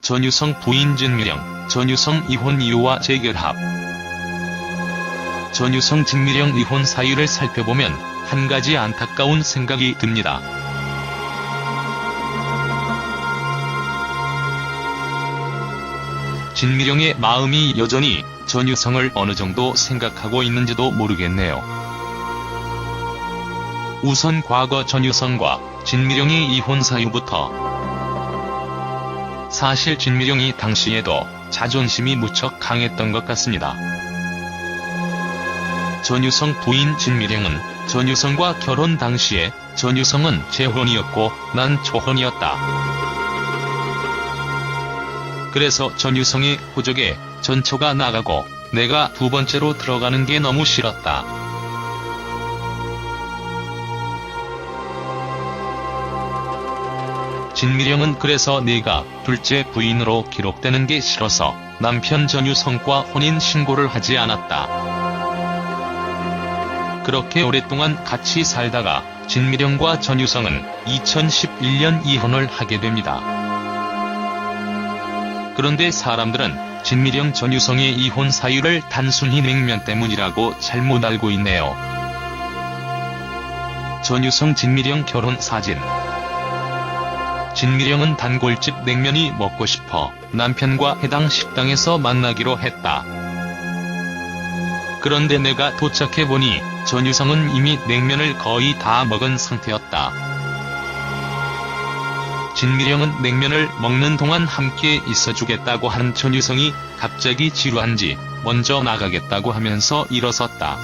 전유성 부인 진미령, 전유성 이혼 이유와 재결합. 전유성 진미령 이혼 사유를 살펴보면 한 가지 안타까운 생각이 듭니다. 진미령의 마음이 여전히 전유성을 어느 정도 생각하고 있는지도 모르겠네요. 우선 과거 전유성과 진미령의 이혼 사유부터. 사실 진미령이 당시에도 자존심이 무척 강했던 것 같습니다. 전유성 부인 진미령은 전유성과 결혼 당시에 전유성은 재혼이었고 난 초혼이었다. 그래서 전유성의 호적에 전처가 나가고 내가 두 번째로 들어가는 게 너무 싫었다. 진미령은 그래서 내가 둘째 부인으로 기록되는 게 싫어서 남편 전유성과 혼인 신고를 하지 않았다. 그렇게 오랫동안 같이 살다가 진미령과 전유성은 2011년 이혼을 하게 됩니다. 그런데 사람들은 진미령 전유성의 이혼 사유를 단순히 냉면 때문이라고 잘못 알고 있네요. 전유성 진미령 결혼 사진. 진미령은 단골집 냉면이 먹고 싶어 남편과 해당 식당에서 만나기로 했다. 그런데 내가 도착해보니 전유성은 이미 냉면을 거의 다 먹은 상태였다. 진미령은 냉면을 먹는 동안 함께 있어주겠다고 한 전유성이 갑자기 지루한지 먼저 나가겠다고 하면서 일어섰다.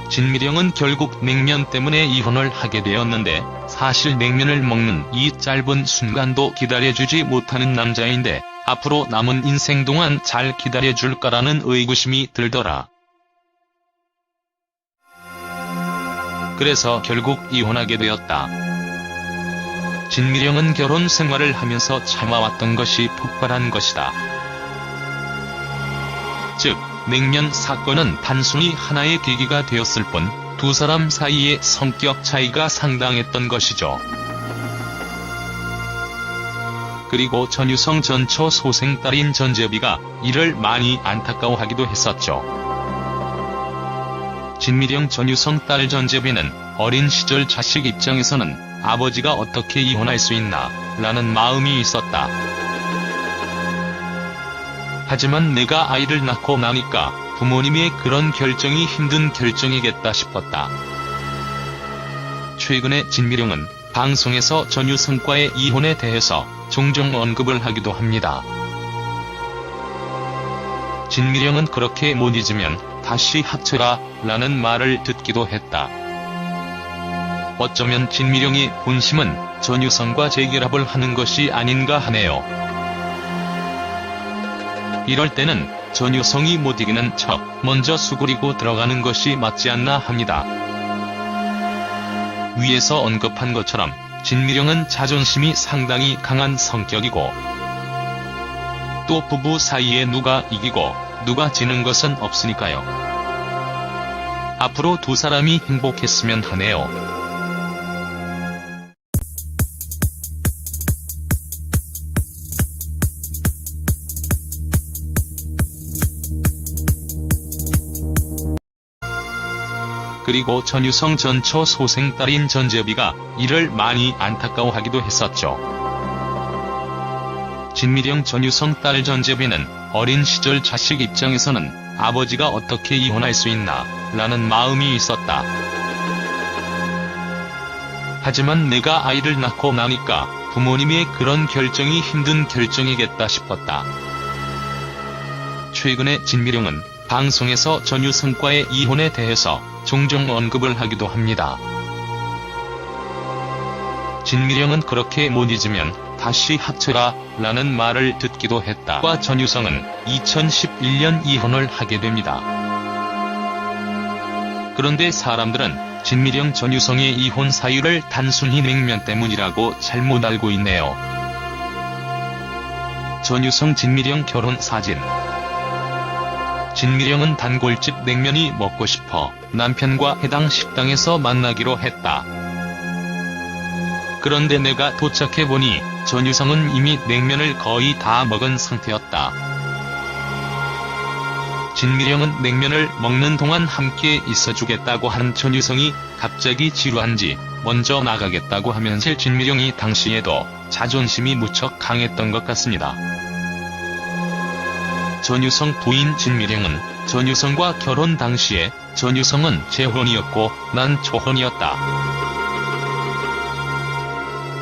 진미령은 결국 냉면 때문에 이혼을 하게 되었는데 사실 냉면을 먹는 이 짧은 순간도 기다려주지 못하는 남자인데 앞으로 남은 인생 동안 잘 기다려줄까라는 의구심이 들더라. 그래서 결국 이혼하게 되었다. 진미령은 결혼 생활을 하면서 참아왔던 것이 폭발한 것이다. 즉, 냉면 사건은 단순히 하나의 계기가 되었을 뿐 두 사람 사이의 성격 차이가 상당했던 것이죠. 그리고 전유성 전처 소생딸인 전재비가 이를 많이 안타까워하기도 했었죠. 진미령 전유성 딸 전재비는 어린 시절 자식 입장에서는 아버지가 어떻게 이혼할 수 있나 라는 마음이 있었다. 하지만 내가 아이를 낳고 나니까 부모님의 그런 결정이 힘든 결정이겠다 싶었다. 최근에 진미령은 방송에서 전유성과의 이혼에 대해서 종종 언급을 하기도 합니다. 진미령은 그렇게 못 잊으면 다시 합쳐라 라는 말을 듣기도 했다. 어쩌면 진미령의 본심은 전유성과 재결합을 하는 것이 아닌가 하네요. 이럴 때는 전유성이 못 이기는 척 먼저 수그리고 들어가는 것이 맞지 않나 합니다. 위에서 언급한 것처럼 진미령은 자존심이 상당히 강한 성격이고 또 부부 사이에 누가 이기고 누가 지는 것은 없으니까요. 앞으로 두 사람이 행복했으면 하네요. 그리고 전유성 전처 소생딸인 전재비가 이를 많이 안타까워하기도 했었죠. 진미령 전유성 딸 전재비는 어린 시절 자식 입장에서는 아버지가 어떻게 이혼할 수 있나 라는 마음이 있었다. 하지만 내가 아이를 낳고 나니까 부모님의 그런 결정이 힘든 결정이겠다 싶었다. 최근에 진미령은 방송에서 전유성과의 이혼에 대해서 종종 언급을 하기도 합니다. 진미령은 그렇게 못 잊으면 다시 합쳐라 라는 말을 듣기도 했다. 과 전유성은 2011년 이혼을 하게 됩니다. 그런데 사람들은 진미령 전유성의 이혼 사유를 단순히 냉면 때문이라고 잘못 알고 있네요. 전유성 진미령 결혼 사진. 진미령은 단골집 냉면이 먹고 싶어 남편과 해당 식당에서 만나기로 했다. 그런데 내가 도착해보니 전유성은 이미 냉면을 거의 다 먹은 상태였다. 진미령은 냉면을 먹는 동안 함께 있어주겠다고 한 전유성이 갑자기 지루한지 먼저 나가겠다고 하면서 진미령이 당시에도 자존심이 무척 강했던 것 같습니다. 전유성 부인 진미령은 전유성과 결혼 당시에 전유성은 재혼이었고 난 초혼이었다.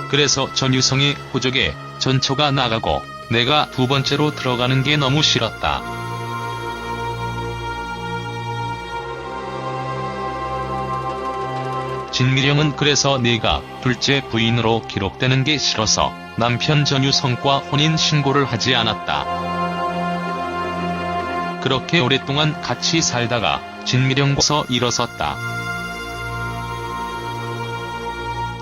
그래서 전유성의 호적에 전처가 나가고 내가 두 번째로 들어가는 게 너무 싫었다. 진미령은 그래서 내가 둘째 부인으로 기록되는 게 싫어서 남편 전유성과 혼인 신고를 하지 않았다. 그렇게 오랫동안 같이 살다가 진미령과서 일어섰다.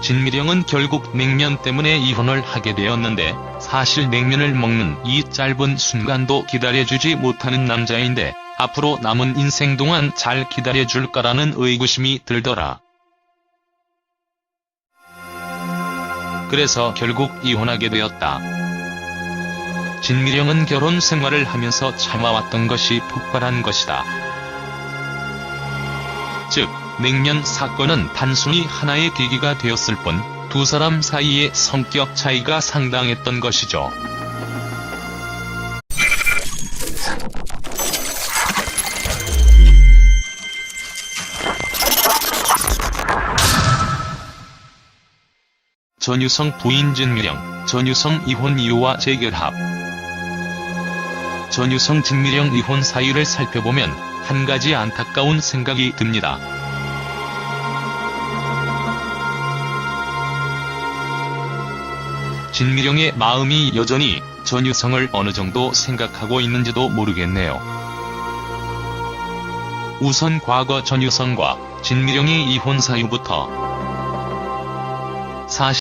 진미령은 결국 냉면 때문에 이혼을 하게 되었는데 사실 냉면을 먹는 이 짧은 순간도 기다려주지 못하는 남자인데 앞으로 남은 인생 동안 잘 기다려줄까라는 의구심이 들더라. 그래서 결국 이혼하게 되었다. 진미령은 결혼 생활을 하면서 참아왔던 것이 폭발한 것이다. 즉, 냉면 사건은 단순히 하나의 계기가 되었을 뿐 두 사람 사이의 성격 차이가 상당했던 것이죠. 전유성 부인 진미령, 전유성 이혼 이유와 재결합. 전유성 진미령 이혼 사유를 살펴보면 한 가지 안타까운 생각이 듭니다. 진미령의 마음이 여전히 전유성을 어느 정도 생각하고 있는지도 모르겠네요. 우선 과거 전유성과 진미령의 이혼 사유부터. 사실